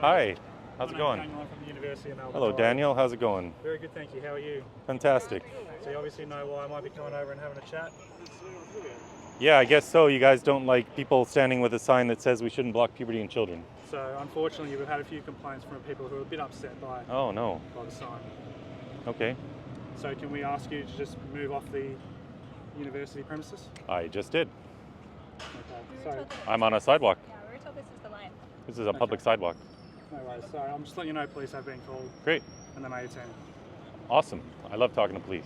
Hi, how's it going? Daniel, I'm from the University of Melbourne. Hello, Daniel. How's it going? Very good, thank you. How are you? Fantastic. So you obviously know why I might be coming over and having a chat. Yeah, I guess so. You guys don't like people standing with a sign that says we shouldn't block puberty in children. So unfortunately, we've had a few complaints from people who are a bit upset by Oh, no. the sign. Okay. So can we ask you to just move off the university premises? I just did. Okay. So I'm on a sidewalk. Yeah, we were told this is the line. This is a public sidewalk. no worries. So I'm just letting you know police have been called Great. and they may attend. Awesome. I love talking to police.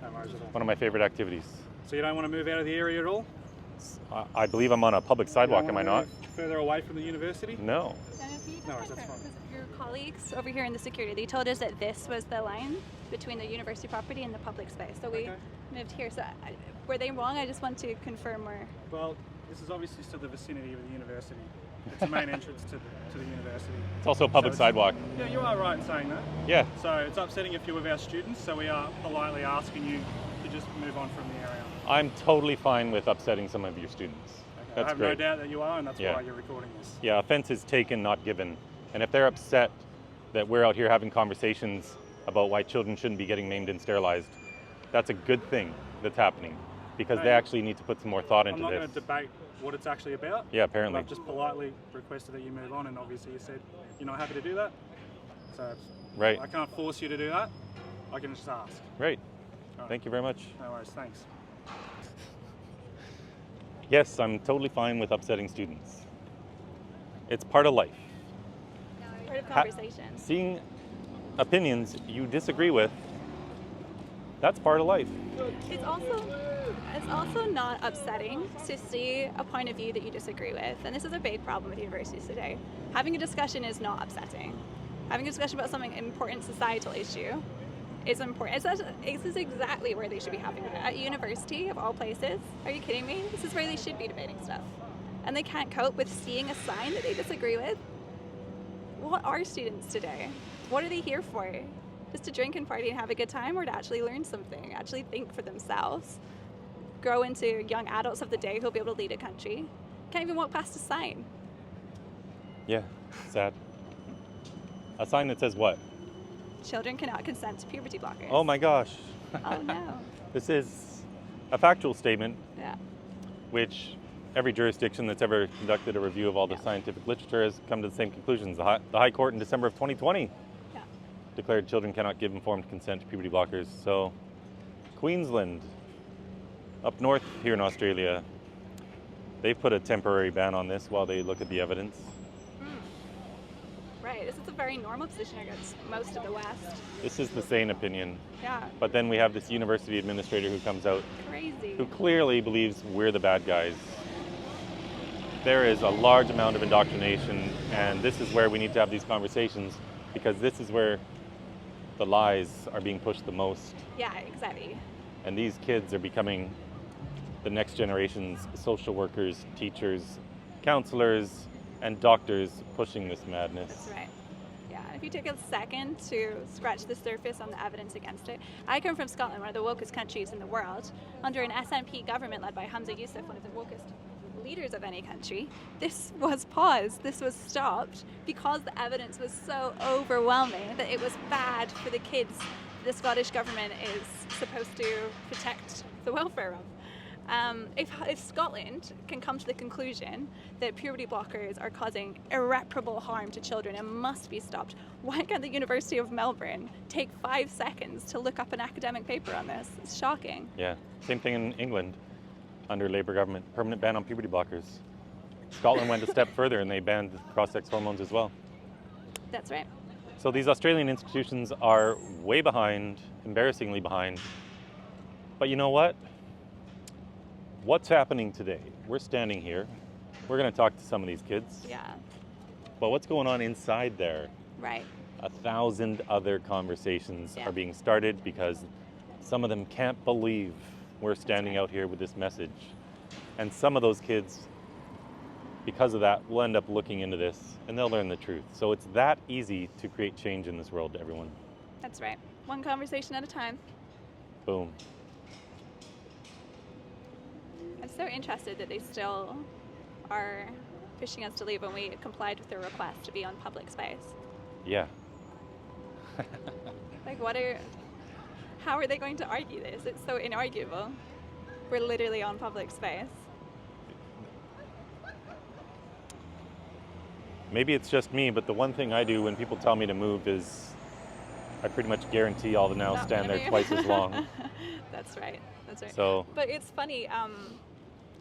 No worries at all. One of my favorite activities. So you don't want to move out of the area at all? I believe I'm on a public sidewalk, You am don't I wanna not? move further away from the university? No. Daniel, can you just No worries, confirm? that's fine. Because your colleagues over here in the security, they told us that this was the line between the university property and the public space. So we Okay. moved here. So were they wrong? I just want to confirm where. Well, this is obviously still the vicinity of the university. It's the main entrance to the university. It's also a public So sidewalk. Yeah, you are right in saying that. Yeah. So it's upsetting a few of our students, so we are politely asking you to just move on from the area. I'm totally fine with upsetting some of your students. Okay. I That's have great. no doubt that you are, and that's Yeah. why you're recording this. Yeah, offense is taken, not given. And if they're upset that we're out here having conversations about why children shouldn't be getting maimed and sterilized, that's a good thing that's happening because they No, actually need to put some more thought I'm into not going this. to debate what it's actually about. Yeah, apparently. I've just politely requested that you move on, and obviously you said you're not happy to do that. So Right. I can't force you to do that. I can just ask. Right. Alright. Thank you very much. No worries, thanks. Yes, I'm totally fine with upsetting students. It's part of life. Part of conversation. Seeing opinions you disagree with, that's part of life. It's also not upsetting to see a point of view that you disagree with. And this is a big problem with universities today. Having a discussion is not upsetting. Having a discussion about something important societal issue is important. This is exactly where they should be having it. At university, of all places. Are you kidding me? This is where they should be debating stuff. And they can't cope with seeing a sign that they disagree with. What are students today? What are they here for? Just to drink and party and have a good time, or to actually learn something, actually think for themselves, grow into young adults of the day who'll be able to lead a country? Can't even walk past a sign. Yeah, sad. A sign that says what? Children cannot consent to puberty blockers. Oh my gosh. Oh no. This is a factual statement Yeah. which every jurisdiction that's ever conducted a review of all the Yeah. scientific literature has come to the same conclusions. The High Court in December of 2020 Yeah. declared children cannot give informed consent to puberty blockers. So Queensland, up north here in Australia, they've put a temporary ban on this while they look at the evidence. Right. This is a very normal position against most of the West. This is the sane opinion. Yeah. But then we have this university administrator who comes out Crazy. who clearly believes we're the bad guys. There is a large amount of indoctrination, and this is where we need to have these conversations because this is where the lies are being pushed the most. Yeah, exactly. And these kids are becoming the next generation's social workers, teachers, counselors, and doctors pushing this madness. That's right. Yeah, and if you take a second to scratch the surface on the evidence against it, I come from Scotland, one of the wokest countries in the world, under an SNP government led by Hamza Yousaf, one of the wokest leaders of any country. This was paused, this was stopped, because the evidence was so overwhelming that it was bad for the kids the Scottish government is supposed to protect the welfare of. If Scotland can come to the conclusion that puberty blockers are causing irreparable harm to children and must be stopped, why can't the University of Melbourne take 5 seconds to look up an academic paper on this? It's shocking. Yeah, same thing in England under Labour government, permanent ban on puberty blockers. Scotland went a step further and they banned cross-sex hormones as well. That's right. So these Australian institutions are way behind, embarrassingly behind. But you know what? What's happening today? We're standing here. We're going to talk to some of these kids. Yeah, But what's going on inside there? right. 1,000 other conversations Yeah. are being started because some of them can't believe we're standing out here with this message. And some of those kids, because of that, will end up looking into this and they'll learn the truth. So it's that easy to create change in this world, everyone. That's right. One conversation at a time. Boom. I'm so interested that they still are pushing us to leave when we complied with their request to be on public space. Yeah. Like, how are they going to argue this? It's so inarguable. We're literally on public space. Maybe it's just me, but the one thing I do when people tell me to move is I pretty much guarantee I'll now Not stand gonna there move. twice as long. That's right. That's right. So, But it's funny,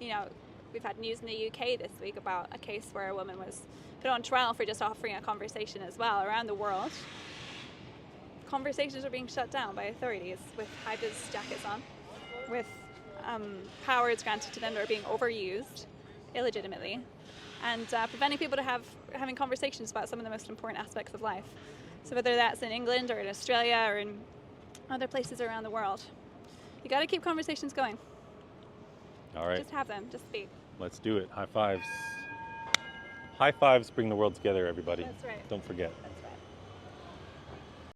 you know, we've had news in the UK this week about a case where a woman was put on trial for just offering a conversation as well. Around the world, conversations are being shut down by authorities with high-vis jackets on, with powers granted to them that are being overused illegitimately, and preventing people to having conversations about some of the most important aspects of life. So whether that's in England or in Australia or in other places around the world, you got to keep conversations going. all right, Just have them. Just speak. let's do it. High fives. High fives bring the world together, everybody. That's right. Don't forget. That's right.